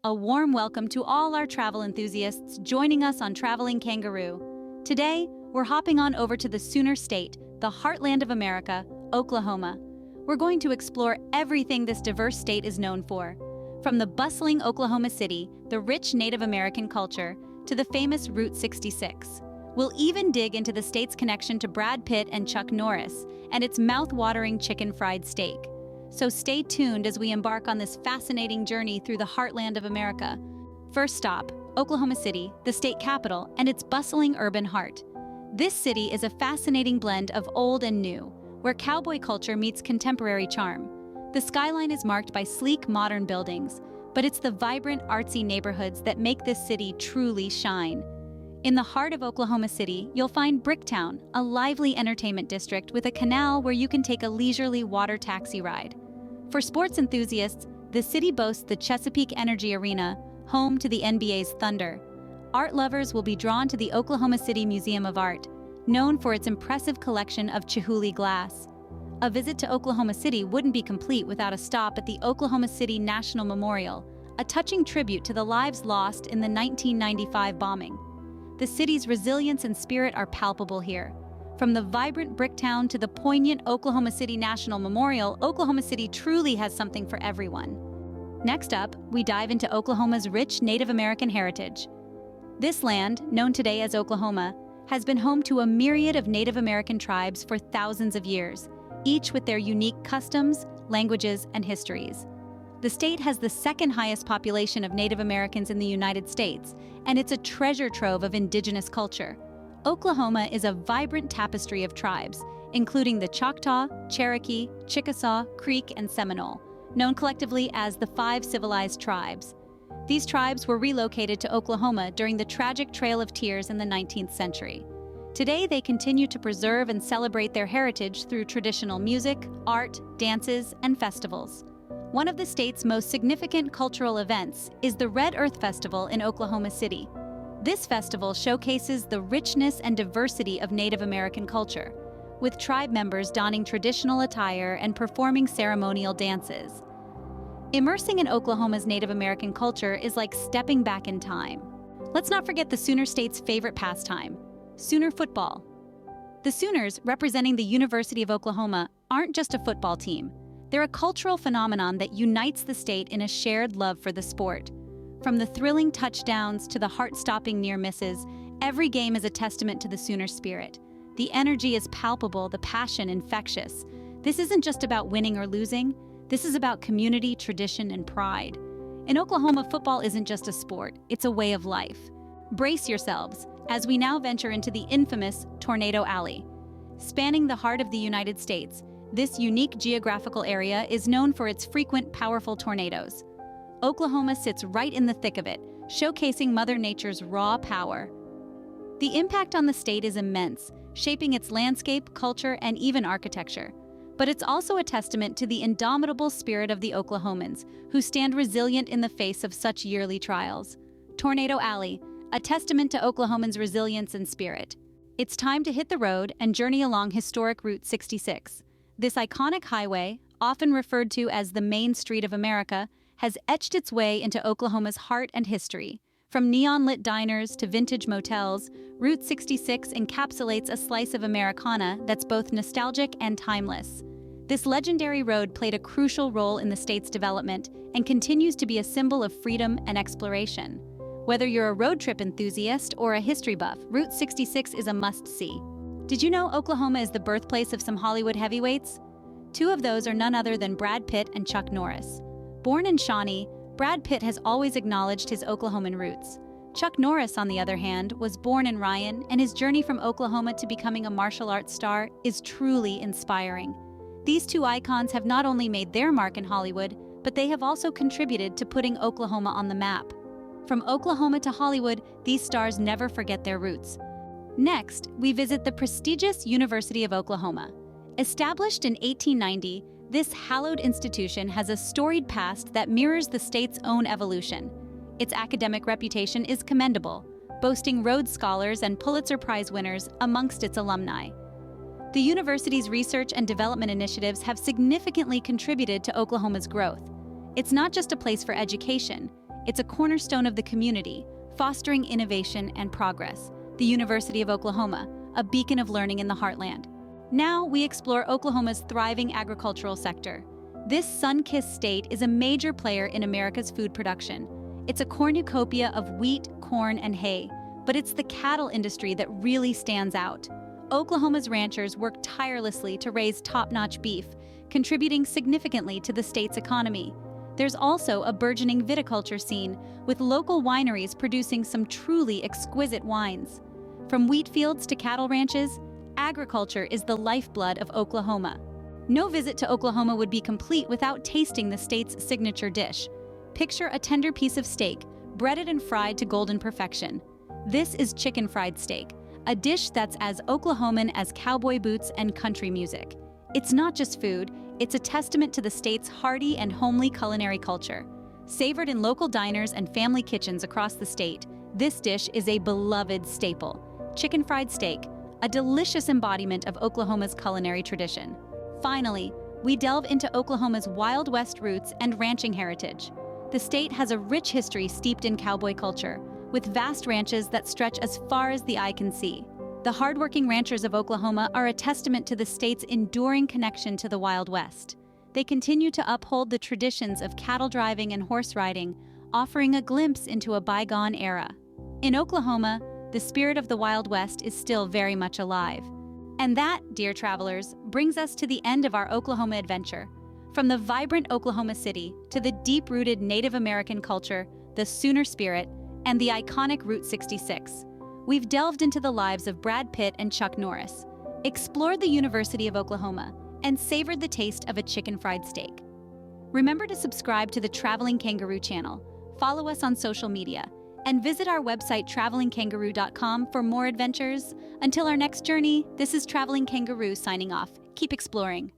A warm welcome to all our travel enthusiasts joining us on Traveling Kangaroo. Today, we're hopping on over to the Sooner State, the heartland of America, Oklahoma. We're going to explore everything this diverse state is known for. From the bustling Oklahoma City, the rich Native American culture, to the famous Route 66. We'll even dig into the state's connection to Brad Pitt and Chuck Norris, and its mouth-watering chicken fried steak. So stay tuned as we embark on this fascinating journey through the heartland of America. First stop, Oklahoma City, the state capital, and its bustling urban heart. This city is a fascinating blend of old and new, where cowboy culture meets contemporary charm. The skyline is marked by sleek, modern buildings, but it's the vibrant, artsy neighborhoods that make this city truly shine. In the heart of Oklahoma City, you'll find Bricktown, a lively entertainment district with a canal where you can take a leisurely water taxi ride. For sports enthusiasts, the city boasts the Chesapeake Energy Arena, home to the NBA's Thunder. Art lovers will be drawn to the Oklahoma City Museum of Art, known for its impressive collection of Chihuly glass. A visit to Oklahoma City wouldn't be complete without a stop at the Oklahoma City National Memorial, a touching tribute to the lives lost in the 1995 bombing. The city's resilience and spirit are palpable here. From the vibrant Bricktown to the poignant Oklahoma City National Memorial, Oklahoma City truly has something for everyone. Next up, we dive into Oklahoma's rich Native American heritage. This land, known today as Oklahoma, has been home to a myriad of Native American tribes for thousands of years, each with their unique customs, languages, and histories. The state has the second highest population of Native Americans in the United States, and it's a treasure trove of indigenous culture. Oklahoma is a vibrant tapestry of tribes, including the Choctaw, Cherokee, Chickasaw, Creek, and Seminole, known collectively as the Five Civilized Tribes. These tribes were relocated to Oklahoma during the tragic Trail of Tears in the 19th century. Today, they continue to preserve and celebrate their heritage through traditional music, art, dances, and festivals. One of the state's most significant cultural events is the Red Earth Festival in Oklahoma City. This festival showcases the richness and diversity of Native American culture, with tribe members donning traditional attire and performing ceremonial dances. Immersing in Oklahoma's Native American culture is like stepping back in time. Let's not forget the Sooner State's favorite pastime, Sooner football. The Sooners, representing the University of Oklahoma, aren't just a football team. They're a cultural phenomenon that unites the state in a shared love for the sport. From the thrilling touchdowns to the heart-stopping near misses, every game is a testament to the Sooner spirit. The energy is palpable, the passion infectious. This isn't just about winning or losing. This is about community, tradition, and pride. In Oklahoma, football isn't just a sport, it's a way of life. Brace yourselves as we now venture into the infamous Tornado Alley. Spanning the heart of the United States, this unique geographical area is known for its frequent, powerful tornadoes. Oklahoma sits right in the thick of it, showcasing Mother Nature's raw power. The impact on the state is immense, shaping its landscape, culture, and even architecture. But it's also a testament to the indomitable spirit of the Oklahomans, who stand resilient in the face of such yearly trials. Tornado Alley, a testament to Oklahomans' resilience and spirit. It's time to hit the road and journey along historic Route 66. This iconic highway, often referred to as the Main Street of America, has etched its way into Oklahoma's heart and history. From neon-lit diners to vintage motels, Route 66 encapsulates a slice of Americana that's both nostalgic and timeless. This legendary road played a crucial role in the state's development and continues to be a symbol of freedom and exploration. Whether you're a road trip enthusiast or a history buff, Route 66 is a must-see. Did you know Oklahoma is the birthplace of some Hollywood heavyweights? Two of those are none other than Brad Pitt and Chuck Norris. Born in Shawnee, Brad Pitt has always acknowledged his Oklahoman roots. Chuck Norris, on the other hand, was born in Ryan, and his journey from Oklahoma to becoming a martial arts star is truly inspiring. These two icons have not only made their mark in Hollywood, but they have also contributed to putting Oklahoma on the map. From Oklahoma to Hollywood, these stars never forget their roots. Next, we visit the prestigious University of Oklahoma. Established in 1890, this hallowed institution has a storied past that mirrors the state's own evolution. Its academic reputation is commendable, boasting Rhodes Scholars and Pulitzer Prize winners amongst its alumni. The university's research and development initiatives have significantly contributed to Oklahoma's growth. It's not just a place for education, It's a cornerstone of the community, fostering innovation and progress. The University of Oklahoma, a beacon of learning in the heartland. Now we explore Oklahoma's thriving agricultural sector. This sun-kissed state is a major player in America's food production. It's a cornucopia of wheat, corn, and hay, but it's the cattle industry that really stands out. Oklahoma's ranchers work tirelessly to raise top-notch beef, contributing significantly to the state's economy. There's also a burgeoning viticulture scene, with local wineries producing some truly exquisite wines. From wheat fields to cattle ranches, agriculture is the lifeblood of Oklahoma. No visit to Oklahoma would be complete without tasting the state's signature dish. Picture a tender piece of steak, breaded and fried to golden perfection. This is chicken fried steak, a dish that's as Oklahoman as cowboy boots and country music. It's not just food, it's a testament to the state's hearty and homely culinary culture. Savored in local diners and family kitchens across the state, this dish is a beloved staple. Chicken fried steak, a delicious embodiment of Oklahoma's culinary tradition. Finally, we delve into Oklahoma's Wild West roots and ranching heritage. The state has a rich history steeped in cowboy culture, with vast ranches that stretch as far as the eye can see. The hardworking ranchers of Oklahoma are a testament to the state's enduring connection to the Wild West. They continue to uphold the traditions of cattle driving and horse riding, offering a glimpse into a bygone era. In Oklahoma, the spirit of the Wild West is still very much alive. And that, dear travelers, brings us to the end of our Oklahoma adventure. From the vibrant Oklahoma City to the deep-rooted Native American culture, the Sooner spirit, and the iconic Route 66, we've delved into the lives of Brad Pitt and Chuck Norris, explored the University of Oklahoma, and savored the taste of a chicken fried steak. Remember to subscribe to the Traveling Kangaroo channel, follow us on social media, and visit our website travelingkangaroo.com for more adventures. Until our next journey, this is Traveling Kangaroo signing off. Keep exploring.